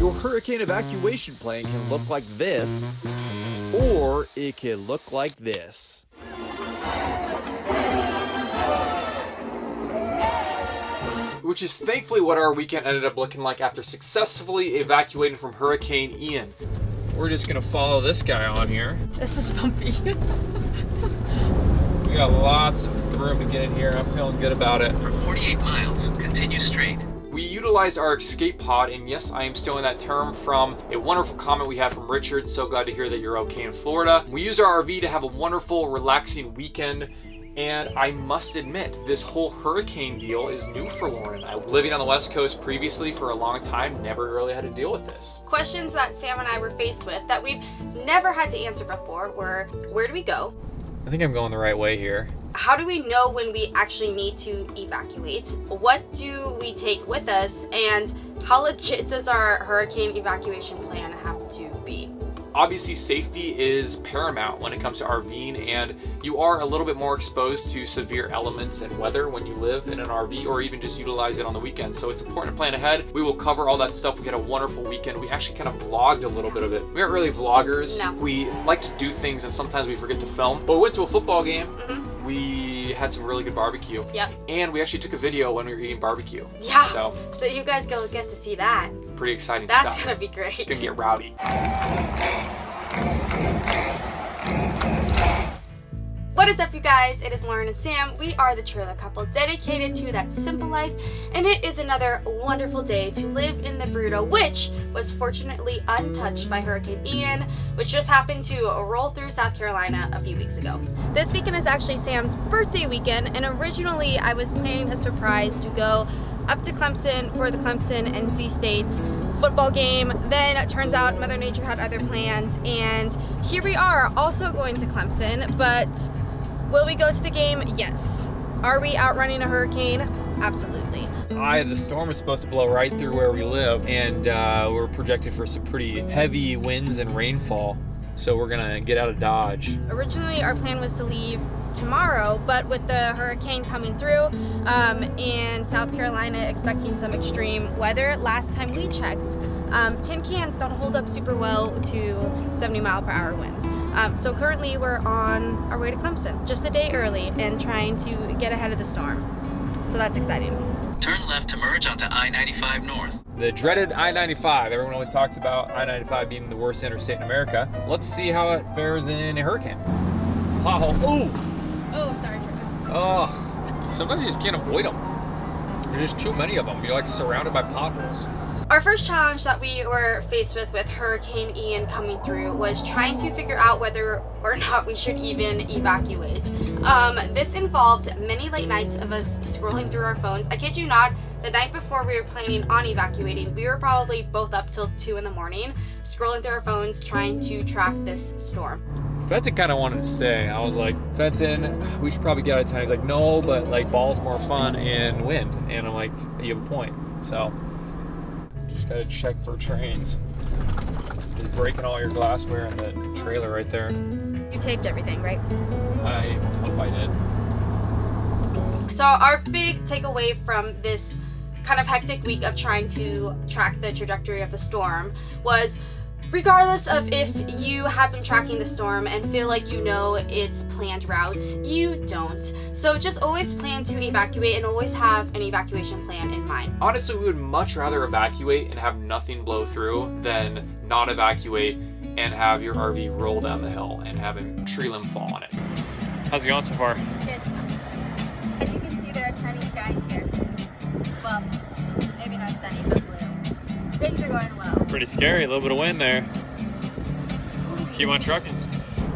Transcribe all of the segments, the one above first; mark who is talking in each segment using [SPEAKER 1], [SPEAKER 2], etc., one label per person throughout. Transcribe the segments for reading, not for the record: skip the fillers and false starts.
[SPEAKER 1] Your hurricane evacuation plan can look like this, or it can look like this.
[SPEAKER 2] Which is thankfully what our weekend ended up looking like after successfully evacuating from Hurricane Ian. We're just gonna follow this guy on here.
[SPEAKER 3] This is bumpy.
[SPEAKER 2] We got lots of room to get in here. I'm feeling good about it.
[SPEAKER 4] For 48 miles, continue straight.
[SPEAKER 2] We utilized our escape pod, and yes, I am stealing that term from a wonderful comment we had from Richard. So glad to hear that you're okay in Florida. We used our RV to have a wonderful, relaxing weekend. And I must admit, this whole hurricane deal is new for Lauren. Living on the West Coast previously for a long time, never really had to deal with this.
[SPEAKER 3] Questions that Sam and I were faced with that we've never had to answer before were, where do we go?
[SPEAKER 2] I think I'm going the right way here.
[SPEAKER 3] How do we know when we actually need to evacuate? What do we take with us? And how legit does our hurricane evacuation plan have to be?
[SPEAKER 2] Obviously, safety is paramount when it comes to RVing, and you are a little bit more exposed to severe elements and weather when you live in an RV or even just utilize it on the weekend. So it's important to plan ahead. We will cover all that stuff. We had a wonderful weekend. We actually kind of vlogged a little bit of it. We aren't really vloggers.
[SPEAKER 3] No.
[SPEAKER 2] We like to do things and sometimes we forget to film. But we went to a football game.
[SPEAKER 3] Mm-hmm.
[SPEAKER 2] We had some really good barbecue.
[SPEAKER 3] Yep.
[SPEAKER 2] And we actually took a video when we were eating barbecue.
[SPEAKER 3] Yeah.
[SPEAKER 2] So
[SPEAKER 3] you guys go get to see that.
[SPEAKER 2] pretty exciting stuff.
[SPEAKER 3] That's gonna be great.
[SPEAKER 2] It's gonna get rowdy.
[SPEAKER 3] What is up, you guys? It is Lauren and Sam. We are the trailer couple dedicated to that simple life, and it is another wonderful day to live in the burrito, which was fortunately untouched by Hurricane Ian, which just happened to roll through South Carolina a few weeks ago. This weekend is actually Sam's birthday weekend, and originally I was planning a surprise to go up to Clemson for the Clemson NC State football game. Then it turns out Mother Nature had other plans, and here we are also going to Clemson, but will we go to the game? Yes. Are we outrunning a hurricane? Absolutely.
[SPEAKER 2] The storm is supposed to blow right through where we live, and we're projected for some pretty heavy winds and rainfall, so we're gonna get out of Dodge.
[SPEAKER 3] Originally our plan was to leave tomorrow, but with the hurricane coming through and South Carolina expecting some extreme weather, last time we checked, tin cans don't hold up super well to 70-mile-per-hour winds. So currently we're on our way to Clemson, just a day early, and trying to get ahead of the storm. So that's exciting.
[SPEAKER 4] Turn left to merge onto I-95 North.
[SPEAKER 2] The dreaded I-95. Everyone always talks about I-95 being the worst interstate in America. Let's see how it fares in a hurricane. Pothole. Ooh!
[SPEAKER 3] Oh, sorry, Jordan.
[SPEAKER 2] Oh, sometimes you just can't avoid them. There's just too many of them. You're like surrounded by potholes.
[SPEAKER 3] Our first challenge that we were faced with Hurricane Ian coming through was trying to figure out whether or not we should even evacuate. This involved many late nights of us scrolling through our phones. I kid you not, the night before we were planning on evacuating, we were probably both up till 2 in the morning, scrolling through our phones, trying to track this storm.
[SPEAKER 2] Fenton kind of wanted to stay. I was like, Fenton, we should probably get out of town. He's like, no, but like ball's more fun in wind. And I'm like, you have a point. So just gotta check for trains. Just breaking all your glassware in the trailer right there.
[SPEAKER 3] You taped everything, right?
[SPEAKER 2] I hope I did.
[SPEAKER 3] So our big takeaway from this kind of hectic week of trying to track the trajectory of the storm was, regardless of if you have been tracking the storm and feel like you know its planned route, you don't. So just always plan to evacuate and always have an evacuation plan in mind.
[SPEAKER 2] Honestly, we would much rather evacuate and have nothing blow through than not evacuate and have your RV roll down the hill and have a tree limb fall on it. How's it going so far?
[SPEAKER 3] Good. As you can see, there are sunny skies here. Well, maybe not sunny, but blue. Things are going well.
[SPEAKER 2] Pretty scary, a little bit of wind there. Let's keep on trucking.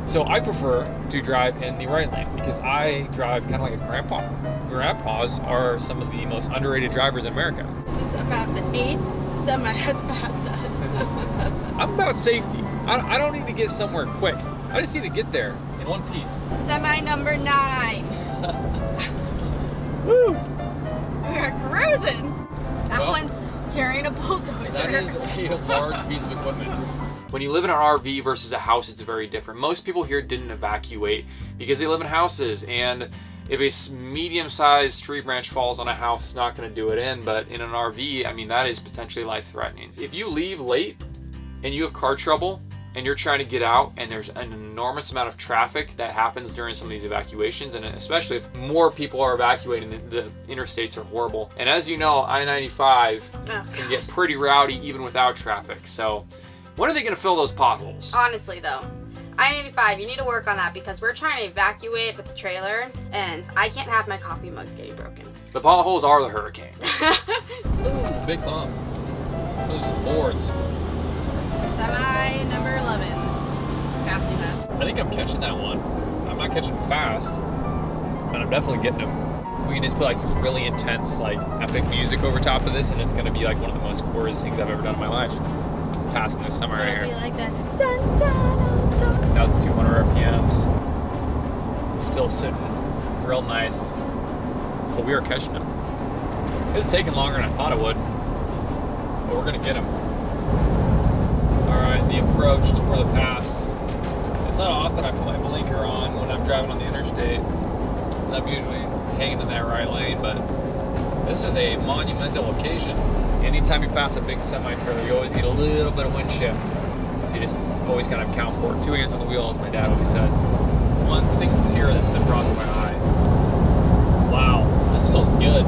[SPEAKER 2] So I prefer to drive in the right lane because I drive kind of like a grandpa. Grandpas are some of the most underrated drivers in America.
[SPEAKER 3] This is about the 8th semi has passed us.
[SPEAKER 2] I'm about safety. I don't need to get somewhere quick. I just need to get there in one piece.
[SPEAKER 3] Semi number 9.
[SPEAKER 2] Woo!
[SPEAKER 3] We're cruising. That
[SPEAKER 2] Well,
[SPEAKER 3] one's carrying a bulldozer.
[SPEAKER 2] That is a large piece of equipment. When you live in an RV versus a house, it's very different. Most people here didn't evacuate because they live in houses, and If a medium-sized tree branch falls on a house, it's not going to do it in, but in an RV, I mean, that is potentially life-threatening. If you leave late and you have car trouble and you're trying to get out and there's an enormous amount of traffic that happens during some of these evacuations, and especially if more people are evacuating, the interstates are horrible. And as you know, I-95 can get pretty rowdy even without traffic. So when are they going to fill those potholes?
[SPEAKER 3] Honestly, though, I-95, you need to work on that because we're trying to evacuate with the trailer, and I can't have my coffee mugs getting broken.
[SPEAKER 2] The potholes are the hurricane.
[SPEAKER 1] Ooh, big bump. Those are some boards.
[SPEAKER 3] Semi number 11. Passing us.
[SPEAKER 1] I think I'm catching that one. I'm not catching them fast, but I'm definitely getting them. We can just put like some really intense, like epic music over top of this, and it's gonna be like one of the most glorious things I've ever done in my life. Passing this summer right
[SPEAKER 3] It'll be
[SPEAKER 1] here.
[SPEAKER 3] like that. Dun, dun, dun, dun.
[SPEAKER 1] 1,200 RPMs. Still sitting real nice, but we are catching them. It's taking longer than I thought it would, but we're gonna get them. All right, the approach for the pass. It's not often I put my blinker on when I'm driving on the interstate, because I'm usually hanging in that right lane, but this is a monumental occasion. Anytime you pass a big semi-trailer, you always need a little bit of wind shift. So you just always kind of account for it. 2 hands on the wheel, as my dad always said. One single tear that's been brought to my eye. Wow, this feels good.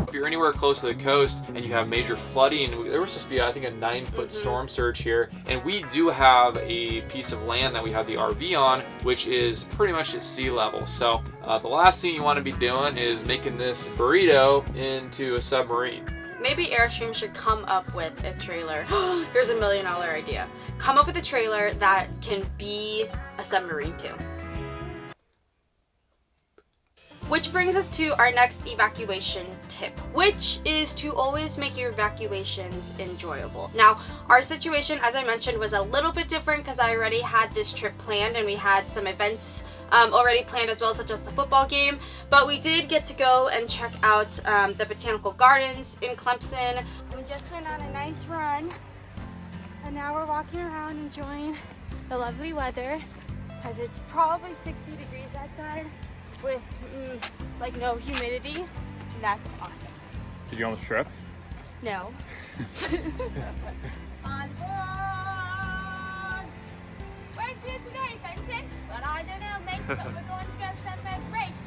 [SPEAKER 2] If you're anywhere close to the coast and you have major flooding, there was supposed to be, I think, a 9-foot storm surge here, and we do have a piece of land that we have the RV on, which is pretty much at sea level. So the last thing you want to be doing is making this burrito into a submarine.
[SPEAKER 3] Maybe Airstream should come up with a trailer. Here's $1 million idea. Come up with a trailer that can be a submarine too. Which brings us to our next evacuation tip, which is to always make your evacuations enjoyable. Now, our situation, as I mentioned, was a little bit different because I already had this trip planned and we had some events already planned as well, such as the football game. But we did get to go and check out the botanical gardens in Clemson.
[SPEAKER 5] We just went on a nice run, and now we're walking around enjoying the lovely weather, because it's probably 60 degrees outside with like no humidity, and that's awesome.
[SPEAKER 1] Did you almost trip?
[SPEAKER 5] No. On board! Where to today, Fenton? Well, I don't know, mate, but we're going to go somewhere great.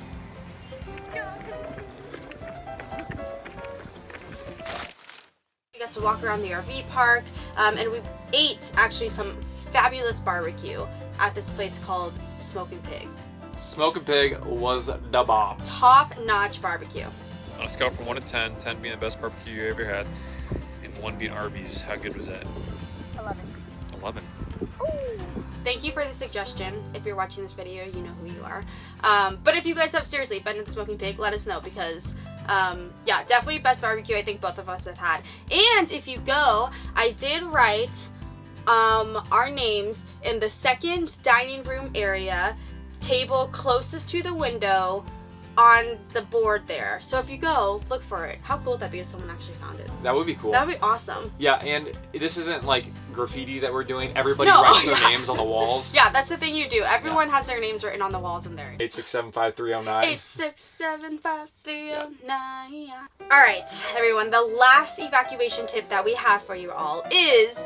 [SPEAKER 3] We got to walk around the RV park, and we ate actually some fabulous barbecue at this place called Smoking Pig.
[SPEAKER 2] Smoking Pig was the bomb.
[SPEAKER 3] Top-notch barbecue.
[SPEAKER 1] On a scale from 1 to 10, 10 being the best barbecue you ever had, and 1 being Arby's, how good was that?
[SPEAKER 5] 11.
[SPEAKER 1] 11.
[SPEAKER 3] Thank you for the suggestion. If you're watching this video, you know who you are. But if you guys have seriously been to the Smoking Pig, let us know because, yeah, definitely best barbecue I think both of us have had. And if you go, I did write our names in the second dining room area, table closest to the window, on the board there. So if you go, look for it. How cool would that be if someone actually found it?
[SPEAKER 2] That would be cool.
[SPEAKER 3] That would be awesome.
[SPEAKER 2] Yeah, and this isn't like graffiti that we're doing. Everybody
[SPEAKER 3] No,
[SPEAKER 2] writes their
[SPEAKER 3] yeah.
[SPEAKER 2] names on the walls.
[SPEAKER 3] Yeah, that's the thing you do. Everyone has their names written on the walls in there.
[SPEAKER 2] 8675309.
[SPEAKER 3] 8675309. Alright, everyone, the last evacuation tip that we have for you all is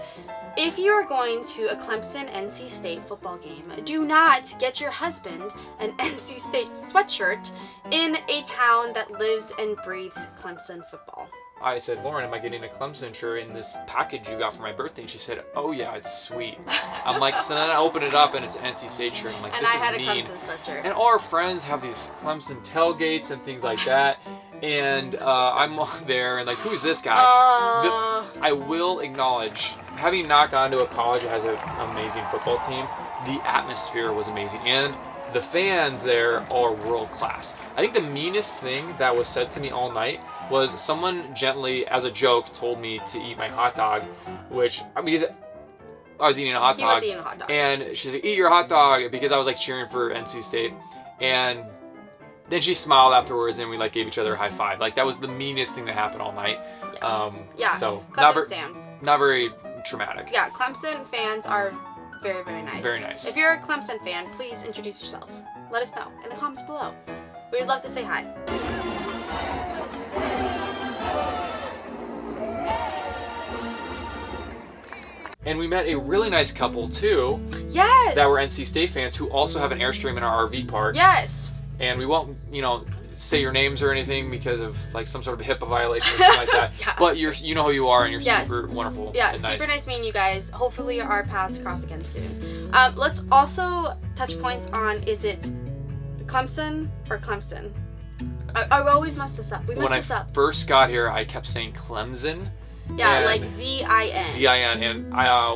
[SPEAKER 3] if you are going to a Clemson NC State football game, do not get your husband an NC State sweatshirt in a town that lives and breathes Clemson football.
[SPEAKER 2] I said, Lauren, am I getting a Clemson shirt in this package you got for my birthday? And she said, oh yeah, it's sweet. I'm like, so then I open it up and it's an NC State shirt. I'm like,
[SPEAKER 3] And
[SPEAKER 2] this
[SPEAKER 3] I
[SPEAKER 2] is
[SPEAKER 3] had a
[SPEAKER 2] mean.
[SPEAKER 3] Clemson sweatshirt.
[SPEAKER 2] And all our friends have these Clemson tailgates and things like that. And I'm on there and like, who's this guy? I will acknowledge, having not gone to a college that has an amazing football team, the atmosphere was amazing. And the fans there are world class. I think the meanest thing that was said to me all night was someone gently, as a joke, told me to eat my hot dog, which, because I was eating a hot dog.
[SPEAKER 3] He was eating a hot dog.
[SPEAKER 2] And she's like, eat your hot dog, because I was like cheering for NC State. And then she smiled afterwards and we like gave each other a high five. Like that was the meanest thing that happened all night.
[SPEAKER 3] Yeah,
[SPEAKER 2] So
[SPEAKER 3] Clemson fans.
[SPEAKER 2] not very traumatic.
[SPEAKER 3] Yeah, Clemson fans are very, very nice.
[SPEAKER 2] Very nice.
[SPEAKER 3] If you're a Clemson fan, please introduce yourself. Let us know in the comments below. We would love to say hi.
[SPEAKER 2] And we met a really nice couple too.
[SPEAKER 3] Yes.
[SPEAKER 2] That were NC State fans who also have an Airstream in our RV park.
[SPEAKER 3] Yes.
[SPEAKER 2] And we won't, say your names or anything because of like some sort of HIPAA violation or something like that.
[SPEAKER 3] Yeah.
[SPEAKER 2] But you know who you are, and you're
[SPEAKER 3] Yes.
[SPEAKER 2] super wonderful.
[SPEAKER 3] Yeah,
[SPEAKER 2] and
[SPEAKER 3] super nice meeting you guys. Hopefully our paths cross again soon. Let's also touch points on, is it Clemson or Clemson? I always mess this up. We mess this
[SPEAKER 2] When I
[SPEAKER 3] up.
[SPEAKER 2] first got here, I kept saying Clemson.
[SPEAKER 3] Yeah,
[SPEAKER 2] and
[SPEAKER 3] like Z-I-N.
[SPEAKER 2] Z-I-N, and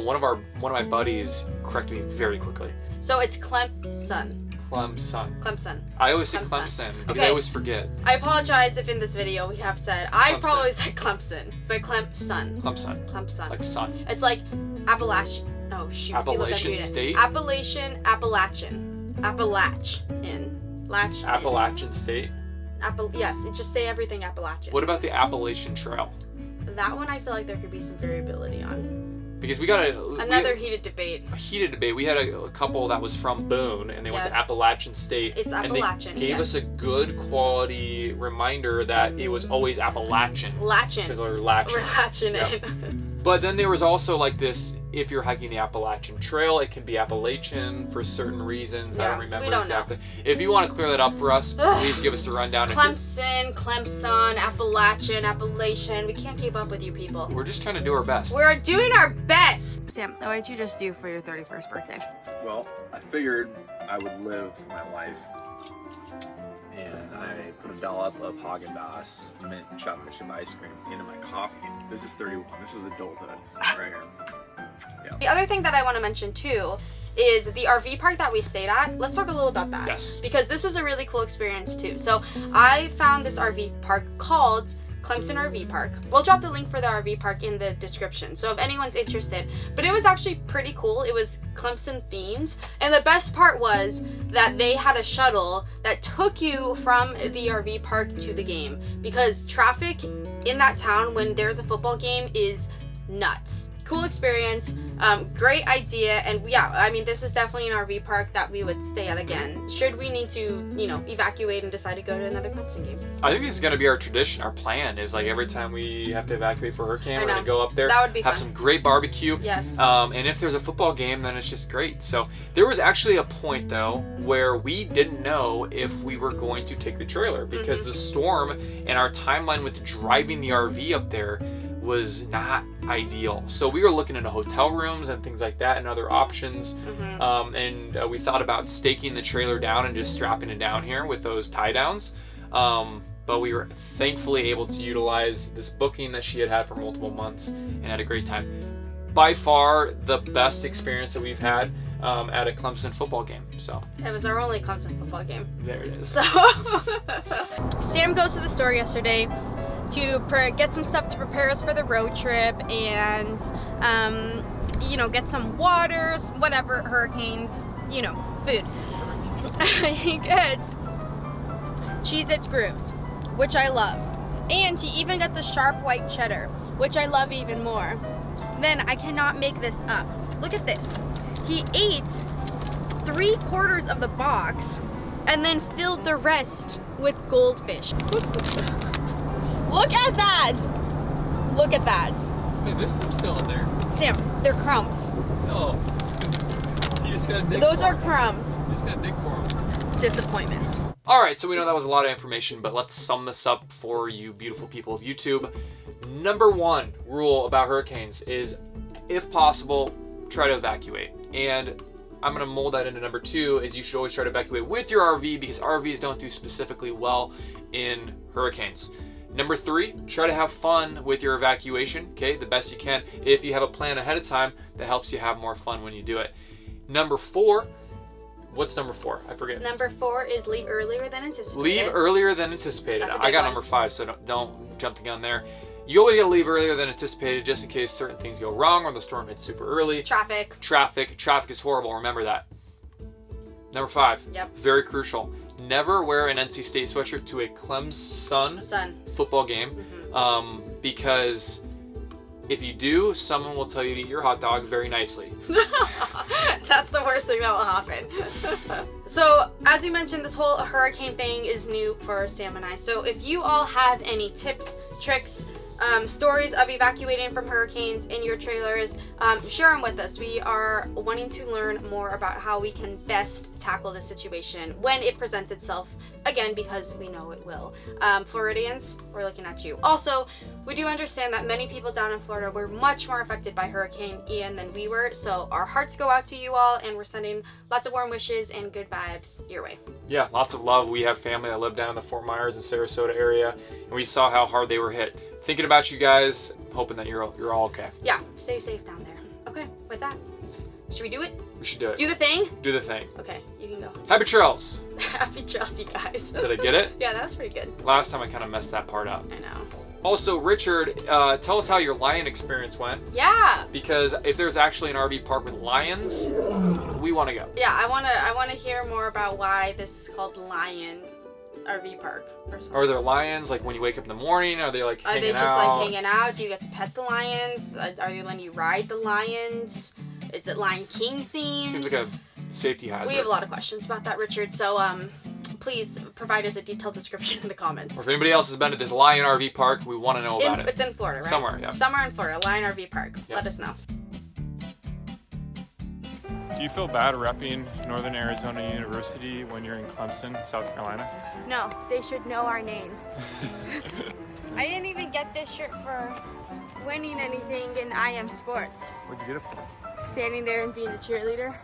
[SPEAKER 2] one of my buddies corrected me very quickly.
[SPEAKER 3] So it's Clemson.
[SPEAKER 2] Clemson. I always say Clemson because I always forget.
[SPEAKER 3] I apologize if in this video we have said, I
[SPEAKER 2] Clemson.
[SPEAKER 3] probably said Clemson, but Clemson.
[SPEAKER 2] Clemson. Like sun.
[SPEAKER 3] It's like Appalachian. Oh shoot.
[SPEAKER 2] Appalachian State?
[SPEAKER 3] Appalachian.
[SPEAKER 2] Appalachian State.
[SPEAKER 3] Yes, just say everything Appalachian.
[SPEAKER 2] What about the Appalachian Trail?
[SPEAKER 3] That one I feel like there could be some variability on.
[SPEAKER 2] Because we got
[SPEAKER 3] another heated debate.
[SPEAKER 2] A heated debate. We had a couple that was from Boone, and they went to
[SPEAKER 3] Yes.
[SPEAKER 2] Appalachian State.
[SPEAKER 3] It's Appalachian,
[SPEAKER 2] And they gave
[SPEAKER 3] yes.
[SPEAKER 2] us a good quality reminder that it was always Appalachian.
[SPEAKER 3] Latchin.
[SPEAKER 2] Because they're latching.
[SPEAKER 3] We're latching
[SPEAKER 2] Yep.
[SPEAKER 3] in.
[SPEAKER 2] But then there was also like this, if you're hiking the Appalachian Trail, it can be Appalachian for certain reasons. I
[SPEAKER 3] Yeah,
[SPEAKER 2] don't remember
[SPEAKER 3] we don't
[SPEAKER 2] exactly. If you want to clear that up for us, please give us a rundown.
[SPEAKER 3] Clemson, Appalachian. We can't keep up with you people.
[SPEAKER 2] We're just trying to do our best.
[SPEAKER 3] We're doing our best. Sam, what did you just do for your 31st birthday?
[SPEAKER 6] Well, I figured I would live my life, and I put a dollop of Haagen-Dazs mint chocolate chip ice cream into my coffee. This is 31. This is adulthood right here. Yeah.
[SPEAKER 3] The other thing that I want to mention too is the RV park that we stayed at. Let's talk a little about that.
[SPEAKER 2] Yes.
[SPEAKER 3] Because this was a really cool experience too. So I found this RV park called Clemson RV Park. We'll drop the link for the RV park in the description, so if anyone's interested. But it was actually pretty cool. It was Clemson themed, and the best part was that they had a shuttle that took you from the RV park to the game, because traffic in that town when there's a football game is nuts. Cool experience, great idea, and yeah, I mean, this is definitely an RV park that we would stay at again should we need to, evacuate and decide to go to another Clemson game.
[SPEAKER 2] I think this is going to be our tradition. Our plan is like every time we have to evacuate for a hurricane,
[SPEAKER 3] I
[SPEAKER 2] we're
[SPEAKER 3] know.
[SPEAKER 2] going to go up there,
[SPEAKER 3] That would be
[SPEAKER 2] have
[SPEAKER 3] fun.
[SPEAKER 2] some great barbecue.
[SPEAKER 3] Yes.
[SPEAKER 2] And if there's a football game, then it's just great. So there was actually a point though where we didn't know if we were going to take the trailer because the storm and our timeline with driving the RV up there was not ideal. So we were looking into hotel rooms and things like that and other options. And we thought about staking the trailer down and just strapping it down here with those tie downs. But we were thankfully able to utilize this booking that she had for multiple months and had a great time. By far the best experience that we've had at a Clemson football game. So
[SPEAKER 3] It was our only Clemson football game.
[SPEAKER 2] there it is.
[SPEAKER 3] So Sam goes to the store yesterday to get some stuff to prepare us for the road trip and get some waters, whatever, hurricanes, food. He gets Cheez-It grooves, which I love, and he even got the sharp white cheddar, which I love even more. Then I cannot make this up. Look at this. He ate 3/4 of the box and then filled the rest with goldfish. Look at that! Look at that.
[SPEAKER 1] Hey, there's some still in there.
[SPEAKER 3] Sam, they're crumbs.
[SPEAKER 1] Oh. You just gotta dig
[SPEAKER 3] Those
[SPEAKER 1] for
[SPEAKER 3] are
[SPEAKER 1] 'em.
[SPEAKER 3] crumbs.
[SPEAKER 1] You just gotta dig for them.
[SPEAKER 3] Disappointments.
[SPEAKER 2] All right, so we know that was a lot of information, but let's sum this up for you beautiful people of YouTube. Number one rule about hurricanes is, if possible, try to evacuate. And I'm gonna mold that into number two, is you should always try to evacuate with your RV because RVs don't do specifically well in hurricanes. Number three, try to have fun with your evacuation, okay, the best you can. If you have a plan ahead of time, that helps you have more fun when you do it. Number four, what's number four? I forget.
[SPEAKER 3] Number 4 is leave earlier than anticipated.
[SPEAKER 2] Leave earlier than anticipated.
[SPEAKER 3] That's a
[SPEAKER 2] I
[SPEAKER 3] big
[SPEAKER 2] got
[SPEAKER 3] one.
[SPEAKER 2] number 5, so don't jump the gun there. You always gotta leave earlier than anticipated just in case certain things go wrong or the storm hits super early.
[SPEAKER 3] Traffic.
[SPEAKER 2] Traffic is horrible, remember that. Number 5,
[SPEAKER 3] Yep.
[SPEAKER 2] very crucial. Never wear an NC State sweatshirt to a Clemson
[SPEAKER 3] Sun.
[SPEAKER 2] football game because If you do, someone will tell you to eat your hot dog very nicely.
[SPEAKER 3] That's the worst thing that will happen. So, as we mentioned, this whole hurricane thing is new for Sam and I. So, if you all have any tips, tricks, stories of evacuating from hurricanes in your trailers, share them with us. We are wanting to learn more about how we can best tackle the situation when it presents itself again, because we know it will. Floridians, we're looking at you. Also, we do understand that many people down in Florida were much more affected by Hurricane Ian than we were, so our hearts go out to you all, and we're sending lots of warm wishes and good vibes your way.
[SPEAKER 2] Yeah, lots of love. We have family that live down in the Fort Myers and Sarasota area, and we saw how hard they were hit. Thinking about you guys, hoping that you're all okay.
[SPEAKER 3] Yeah, stay safe down there. Okay, with that, should we do it?
[SPEAKER 2] We should do it.
[SPEAKER 3] Do the thing?
[SPEAKER 2] Do the thing.
[SPEAKER 3] Okay, you can go.
[SPEAKER 2] Happy trails.
[SPEAKER 3] Happy trails, you guys.
[SPEAKER 2] Did I get it?
[SPEAKER 3] Yeah, that was pretty good.
[SPEAKER 2] Last time I kind of messed that part up.
[SPEAKER 3] I know.
[SPEAKER 2] Also, Richard, tell us how your lion experience went.
[SPEAKER 3] Yeah.
[SPEAKER 2] Because if there's actually an RV park with lions, we want to go.
[SPEAKER 3] Yeah, I wanna hear more about why this is called Lion RV Park or something.
[SPEAKER 2] Are there lions like when you wake up in the morning? Are they like hanging out?
[SPEAKER 3] Are they just like hanging out? Do you get to pet the lions? Are they letting you ride the lions? Is it Lion King themed?
[SPEAKER 2] Seems like a safety hazard.
[SPEAKER 3] We have a lot of questions about that, Richard. So please provide us a detailed description in the comments.
[SPEAKER 2] Or if anybody else has been to this Lion RV Park, we want to know about it.
[SPEAKER 3] It's in Florida, right?
[SPEAKER 2] Somewhere, yeah.
[SPEAKER 3] Somewhere in Florida, Lion RV Park.
[SPEAKER 2] Yeah.
[SPEAKER 3] Let us know.
[SPEAKER 7] Do you feel bad repping Northern Arizona University when you're in Clemson, South Carolina?
[SPEAKER 5] No, they should know our name. I didn't even get this shirt for winning anything in IM Sports.
[SPEAKER 7] What'd you get it for?
[SPEAKER 5] Standing there and being a cheerleader.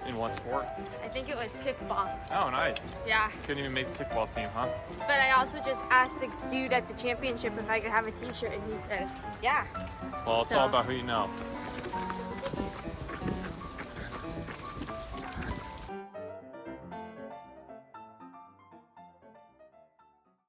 [SPEAKER 7] In what sport?
[SPEAKER 5] I think it was kickball.
[SPEAKER 7] Oh, nice.
[SPEAKER 5] Yeah.
[SPEAKER 7] Couldn't even make the kickball team, huh?
[SPEAKER 5] But I also just asked the dude at the championship if I could have a t-shirt, and he said, yeah.
[SPEAKER 7] Well, it's
[SPEAKER 5] So-
[SPEAKER 7] all about who you know.